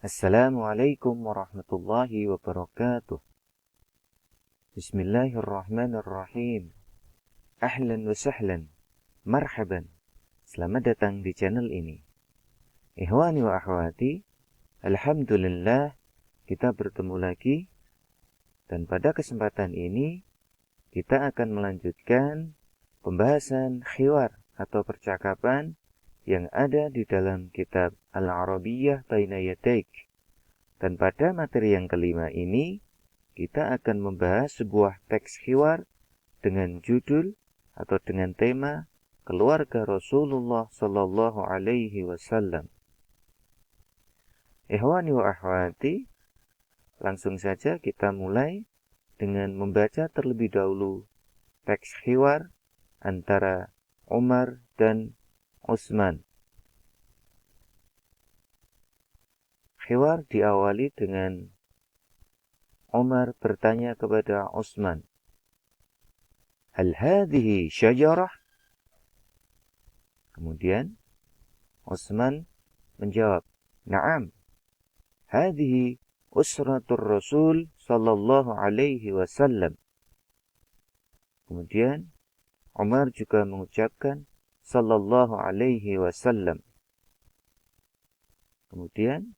Assalamualaikum warahmatullahi wabarakatuh. Bismillahirrahmanirrahim. Ahlan wa sahlan. Marhaban. Selamat datang di channel ini. Ikhwani wa akhwati, alhamdulillah kita bertemu lagi, dan pada kesempatan ini kita akan melanjutkan pembahasan khiwar atau percakapan yang ada di dalam kitab Al-Arabiyyah Baina Yadaik. Dan pada materi yang kelima ini, kita akan membahas sebuah teks khiwar dengan judul atau dengan tema keluarga Rasulullah Sallallahu Alaihi Wasallam. Ikhwani wa akhwati, langsung saja kita mulai dengan membaca terlebih dahulu teks khiwar antara Umar dan Utsman. Khiwar diawali dengan Umar bertanya kepada Utsman, "Hal hadhihi syajarah?" Kemudian Utsman menjawab, "Na'am, hadhihi usratur Rasul sallallahu alaihi wasallam." Kemudian Umar juga mengucapkan sallallahu alaihi wasallam. Kemudian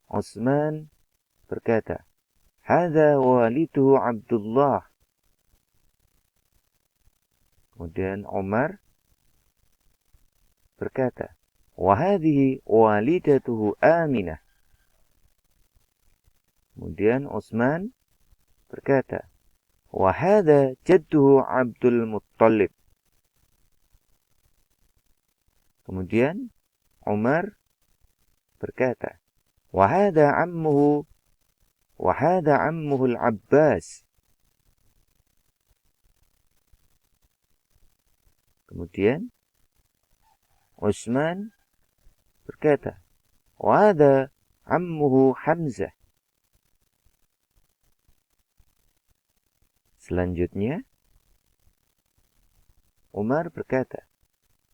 Utsman berkata, "Hadza waliduhu Abdullah." Kemudian Umar berkata, "Wa hadhihi walidatuhu Aminah." Kemudian Utsman berkata, "Wa hadza jadduhu Abdul Muttalib." Kemudian Umar berkata, "Wa hadza ammuhu al-Abbas." Kemudian Utsman berkata, "Wa hadza ammuhu Hamzah." Selanjutnya Umar berkata,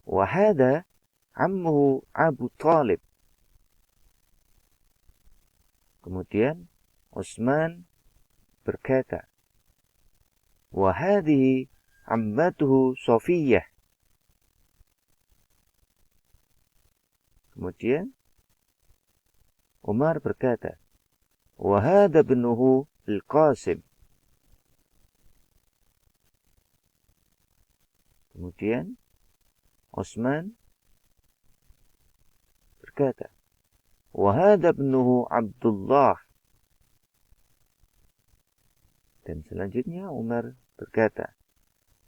"Wa hadza ammuhu Abu Talib." Kemudian Utsman berkata, "Wa hadhihi ammatuhu Safiyah." Kemudian Umar berkata, "Wa hadha ibnuhu Al-Qasim." Kemudian Utsman berkata, "Wa hadha ibnuhu Abdullah." Dan selanjutnya Umar berkata,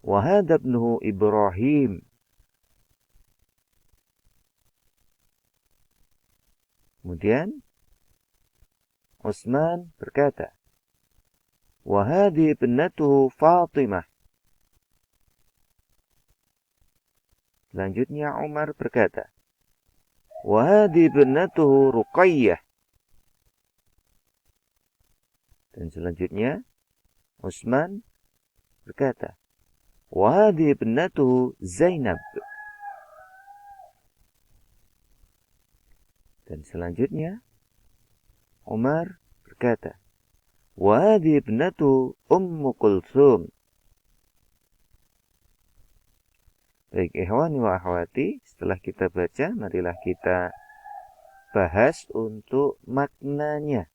"Wa hadha ibnuhu Ibrahim." Kemudian Utsman berkata, "Wa hadhi ibnatuhu Fatimah." Selanjutnya Umar berkata, "Wa hadhi ibnatuhu Ruqayyah." Dan selanjutnya Utsman berkata, "Wa hadhi ibnatuhu Zainab." Dan selanjutnya Umar berkata, "Wa hadhi ibnatuhu Ummu Kulthum." Baik, ikhwani wa akhwati, setelah kita baca, marilah kita bahas untuk maknanya.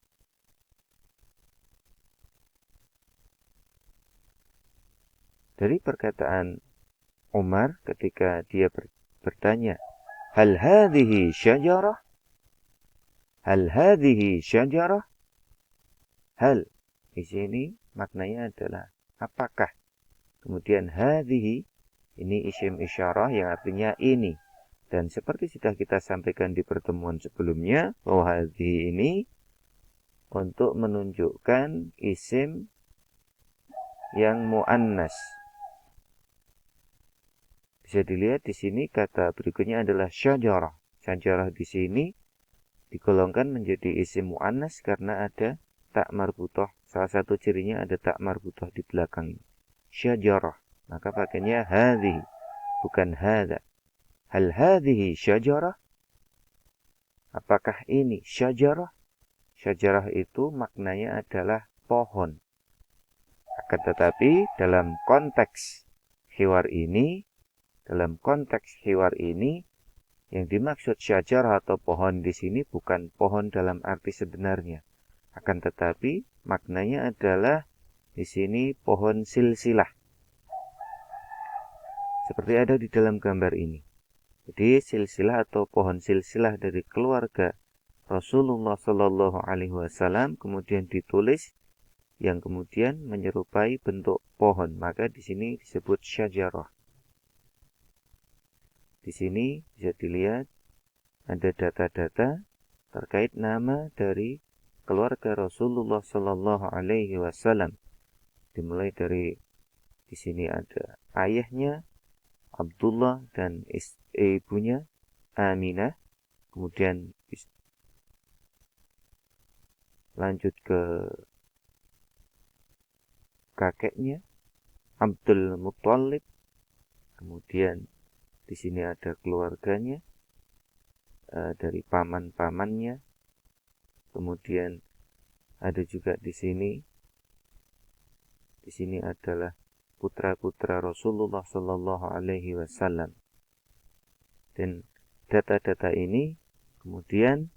Dari perkataan Umar ketika dia bertanya, "Hal hadhihi syajarah?" Hal hadhihi syajarah? Hal di sini maknanya adalah apakah. Kemudian hadhihi ini isim isyarah yang artinya ini. Dan seperti sudah kita sampaikan di pertemuan sebelumnya, bahwa hadhihi ini untuk menunjukkan isim yang muannas. Bisa dilihat di sini kata berikutnya adalah syajarah. Syajarah di sini digolongkan menjadi isim muannas karena ada tak marbutah. Salah satu cirinya ada tak marbutah di belakang. Syajarah. Maka pakainya hadhihi, bukan hadha. Hal hadhihi syajarah? Apakah ini syajarah? syajarah itu maknanya adalah pohon. Akan tetapi dalam konteks hiwar ini, yang dimaksud syajarah atau pohon di sini bukan pohon dalam arti sebenarnya. Akan tetapi maknanya adalah di sini pohon silsilah. Seperti ada di dalam gambar ini. Jadi silsilah atau pohon silsilah dari keluarga Rasulullah Shallallahu Alaihi Wasallam kemudian ditulis yang kemudian menyerupai bentuk pohon, maka di sini disebut syajarah. Di sini bisa dilihat ada data-data terkait nama dari keluarga Rasulullah Shallallahu Alaihi Wasallam. Dimulai dari di sini ada ayahnya Abdullah dan ibunya Aminah, kemudian lanjut ke kakeknya Abdul Muttalib, kemudian di sini ada keluarganya dari paman-pamannya, kemudian ada juga di sini adalah putra-putra Rasulullah Shallallahu Alaihi Wasallam. Dan data-data ini kemudian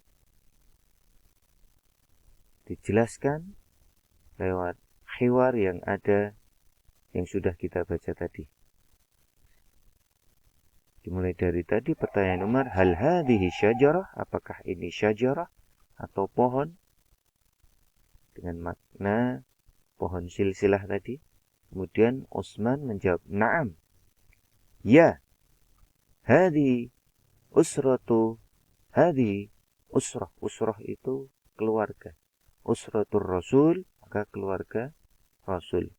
dijelaskan lewat hiwar yang sudah kita baca tadi. Dimulai dari tadi pertanyaan Umar, hal hadhihi syajarah, apakah ini syajarah atau pohon? Dengan makna pohon silsilah tadi. Kemudian Utsman menjawab, na'am. Ya. Hadhi usrah. Usrah itu keluarga. Usratur Rasul, maka keluarga Rasul.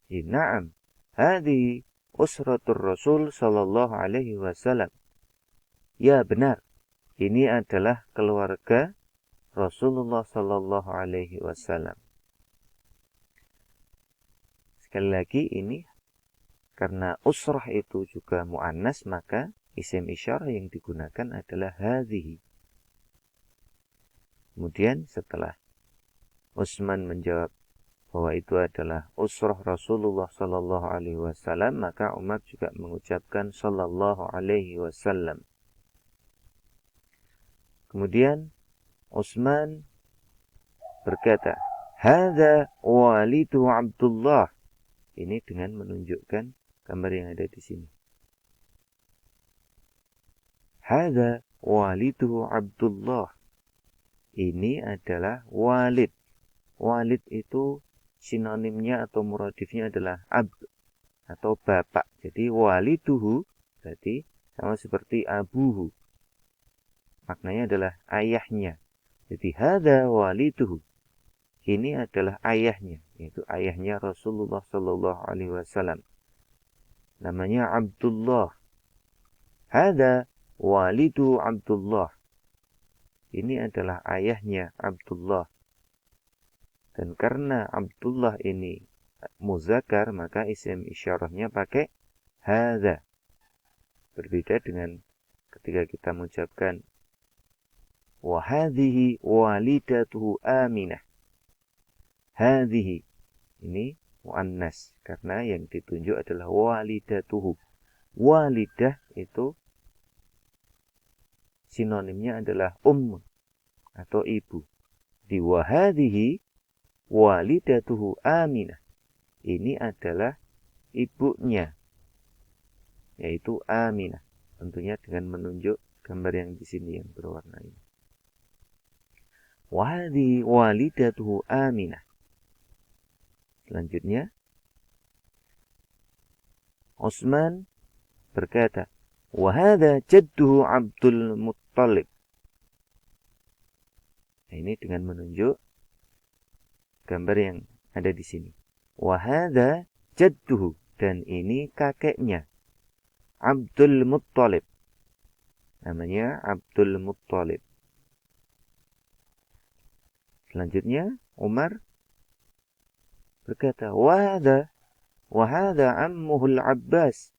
Na'am. Hadhi usratur Rasul sallallahu alaihi wasallam. Ya, benar. Ini adalah keluarga Rasulullah sallallahu alaihi wasallam. Sekali lagi ini karena usrah itu juga mu'annas, maka isim isyarah yang digunakan adalah hadhihi. Kemudian setelah Utsman menjawab bahwa itu adalah usrah Rasulullah sallallahu alaihi wasallam, maka Umar juga mengucapkan sallallahu alaihi wasallam. Kemudian Utsman berkata, hadza walidu Abdullah. Ini dengan menunjukkan gambar yang ada di sini. Hadza walidu Abdullah. Ini adalah walid. Walid itu sinonimnya atau muradifnya adalah abd atau bapak. Jadi waliduhu berarti sama seperti abuhu. Maknanya adalah ayahnya. Jadi hadza waliduhu. Ini adalah ayahnya, yaitu ayahnya Rasulullah Sallallahu Alaihi Wasallam. Namanya Abdullah. Hadza walidu Abdullah. Ini adalah ayahnya Abdullah. Dan karena Abdullah ini muzakkar, maka isim isyarahnya pakai hadza. Berbeda dengan ketika kita mengucapkan wa hadhihi walidatuhu Aminah. Hadhihi ini muannas karena yang ditunjuk adalah walidatuhu. Walidah itu sinonimnya adalah atau ibu. Di wa hadhihi walidatuhu Aminah. Ini adalah ibunya, yaitu Aminah. Tentunya dengan menunjuk gambar yang di sini yang berwarna ini. Wa hadhihi walidatuhu Aminah. Selanjutnya, Utsman berkata, wa hadza jadduhu Abdul Muttalib. Nah, ini dengan menunjuk gambar yang ada di sini. Wa hadza jadduhu, dan ini kakeknya Abdul Muttalib. Namanya Abdul Muttalib. Selanjutnya Umar berkata, wa hadza ammuhul Abbas.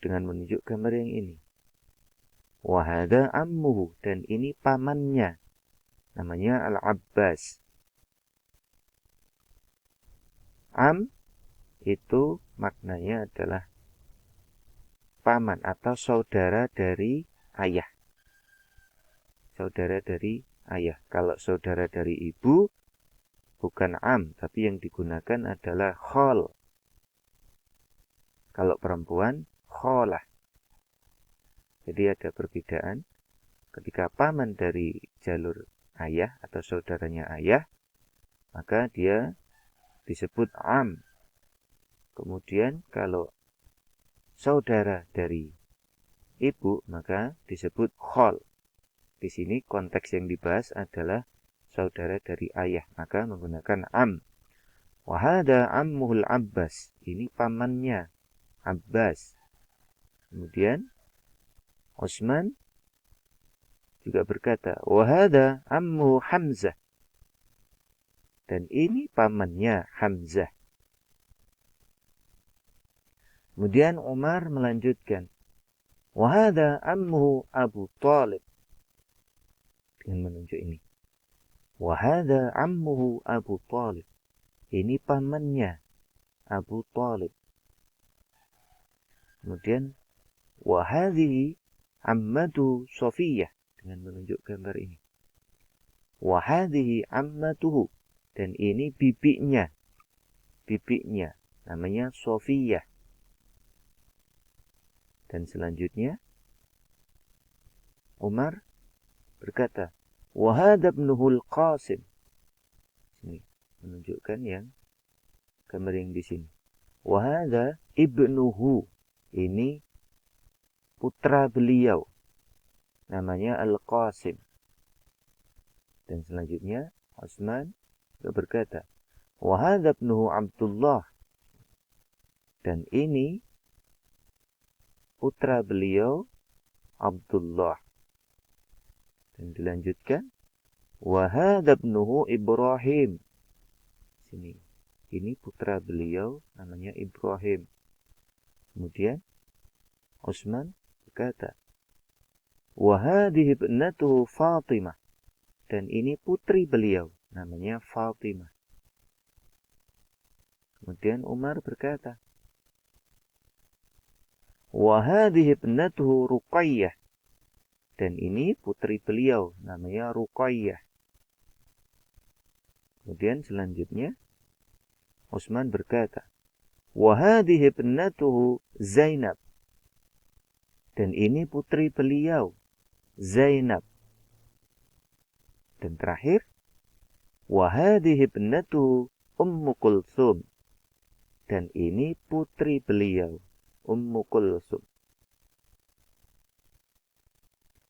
Dengan menunjuk gambar yang ini. Wa hadza ammuhu, dan ini pamannya, namanya Al-Abbas. Am itu maknanya adalah paman atau saudara dari ayah. Saudara dari ayah. Kalau saudara dari ibu bukan am, tapi yang digunakan adalah khol. Kalau perempuan kholah. Jadi ada perbedaan. Ketika paman dari jalur ayah atau saudaranya ayah, maka dia disebut am. Kemudian kalau saudara dari ibu, maka disebut khol. Di sini konteks yang dibahas adalah saudara dari ayah, maka menggunakan am. Wa hadza ammuhul Abbas, ini pamannya Abbas. Kemudian Utsman juga berkata, wa hadza ammu Hamzah, dan ini pamannya Hamzah. Kemudian Umar melanjutkan, wa hadza ammuhu Abu Thalib, dengan menunjuk ini. Wa hadza ammuhu Abu Thalib, ini pamannya Abu Thalib. Kemudian wa hadhihi ammatu Safiyah, dengan menunjuk gambar ini. Wa hadhihi ammatuhu, dan ini bibinya. Bibinya namanya Safiyah. Dan selanjutnya Umar berkata, wa hadza ibnuhul Qasim. Ini menunjukkan yang gambar yang di sini. Wa hadza ibnuhu, ini putra beliau, namanya Al-Qasim. Dan selanjutnya Utsman berkata, wa hadza ibnuhu Abdullah, dan ini putra beliau Abdullah. Dan dilanjutkan, wa hadza ibnuhu Ibrahim. Sini, ini putra beliau namanya Ibrahim. Kemudian Utsman berkata, wa hadhihi ibnatuhu Fatimah, dan ini putri beliau namanya Fatimah. Kemudian Umar berkata, wa hadhihi ibnatuhu Ruqayyah, dan ini putri beliau namanya Ruqayyah. Kemudian selanjutnya Utsman berkata, wa hadhihi ibnatuhu Zainab, dan ini putri beliau Zainab. Dan terakhir, wa hadhihi ibnatuhu Ummu Kulthum, dan ini putri beliau Ummu Kulthum.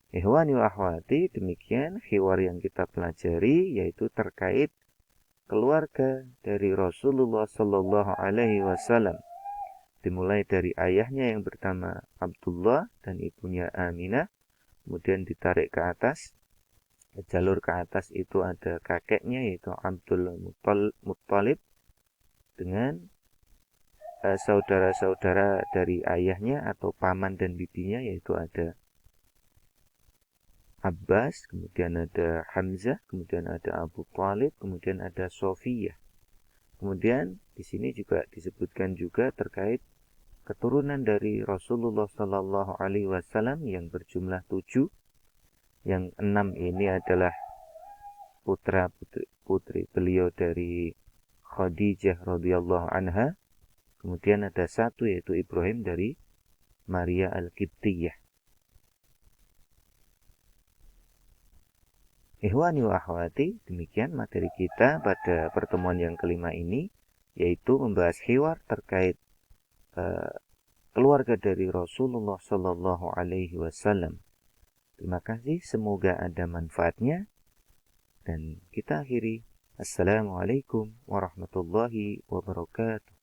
Ikhwani wa akhwati, demikian hiwar yang kita pelajari, yaitu terkait keluarga dari Rasulullah Sallallahu Alaihi Wasallam. Dimulai dari ayahnya yang bernama Abdullah dan ibunya Aminah, kemudian ditarik ke atas. Jalur ke atas itu ada kakeknya yaitu Abdul Muttalib dengan saudara-saudara dari ayahnya atau paman dan bibinya, yaitu ada Abbas, kemudian ada Hamzah, kemudian ada Abu Thalib, kemudian ada Safiyah. Kemudian di sini juga disebutkan juga terkait keturunan dari Rasulullah Sallallahu Alaihi Wasallam yang berjumlah 7. Yang 6 ini adalah putra putri beliau dari Khadijah radhiyallahu anha. Kemudian ada 1 yaitu Ibrahim dari Maria Al-Qibtiyah. Ikhwani wa akhwati, demikian materi kita pada pertemuan yang kelima ini, yaitu membahas hiwar terkait keluarga dari Rasulullah Sallallahu Alaihi Wasallam. Terima kasih, semoga ada manfaatnya, dan kita akhiri. Assalamualaikum warahmatullahi wabarakatuh.